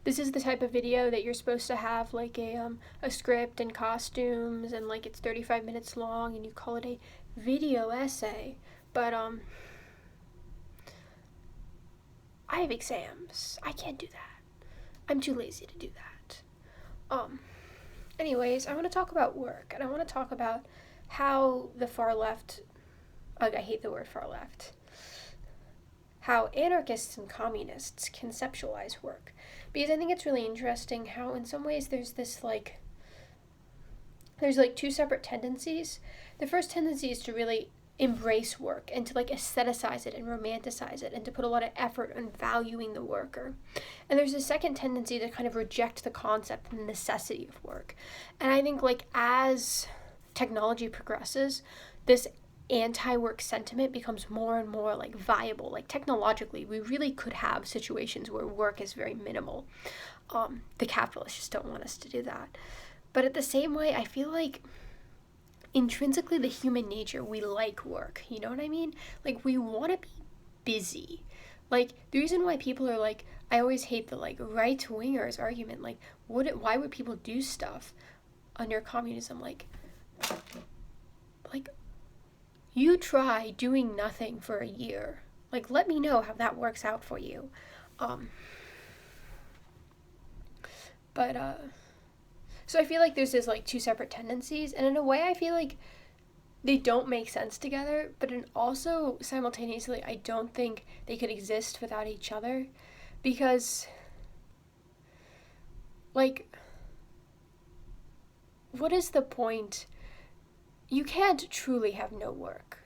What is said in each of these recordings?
This is the type of video that you're supposed to have like a script and costumes, and like it's 35 minutes long, and you call it a video essay. But I have exams. I can't do that. I'm too lazy to do that. Anyways, I want to talk about work, and I want to talk about how the far left, I hate the word far left, how anarchists and communists conceptualize work. Because I think it's really interesting how in some ways there's two separate tendencies. The first tendency is to really embrace work and to like aestheticize it and romanticize it and to put a lot of effort on valuing the worker. And there's a second tendency to kind of reject the concept and the necessity of work. And I think like as technology progresses, this anti-work sentiment becomes more and more like viable. Like technologically, we really could have situations where work is very minimal. The capitalists just don't want us to do that. But at the same way, I feel like intrinsically the human nature, we like work. You know what I mean? Like we want to be busy. Like the reason why people are like, I always hate the like right-wingers argument. Like why would people do stuff under communism? Like you try doing nothing for a year. Like let me know how that works out for you. So I feel like there's this like two separate tendencies, and in a way I feel like they don't make sense together, but also simultaneously I don't think they could exist without each other, because like what is the point? You can't truly have no work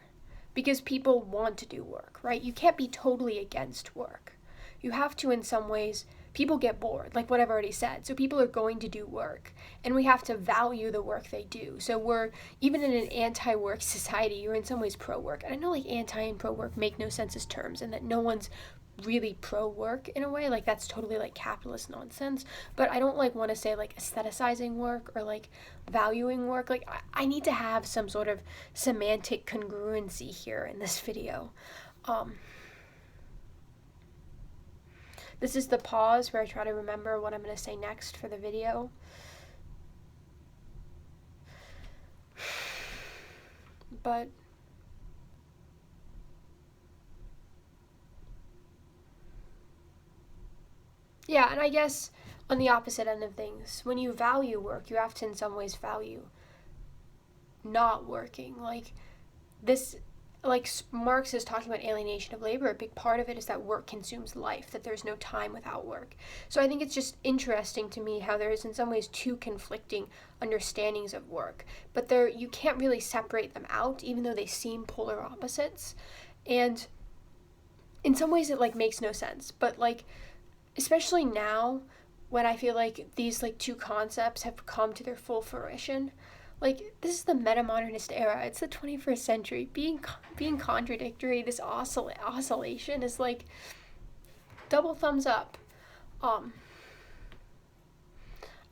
because people want to do work, right? You can't be totally against work. You have to, in some ways, people get bored, like what I've already said. So people are going to do work, and we have to value the work they do. So we're, even in an anti-work society, you're in some ways pro-work. And I know like anti and pro-work make no sense as terms, and that no one's really pro-work in a way. Like that's totally like capitalist nonsense. But I don't like want to say like aestheticizing work or like valuing work. Like I need to have some sort of semantic congruency here in this video. This is the pause where I try to remember what I'm going to say next for the video. But yeah, and I guess on the opposite end of things, when you value work, you have to in some ways value not working. Like this, like Marx is talking about alienation of labor. A big part of it is that work consumes life, that there's no time without work. So I think it's just interesting to me how there is in some ways two conflicting understandings of work, but you can't really separate them out, even though they seem polar opposites. And in some ways it like makes no sense, but like especially now when I feel like these like two concepts have come to their full fruition. Like this is the metamodernist era. It's the 21st century. Being contradictory, this oscillation is like double thumbs up. I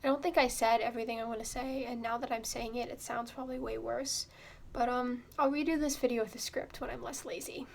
don't think I said everything I want to say, and now that I'm saying it, it sounds probably way worse. But I'll redo this video with a script when I'm less lazy.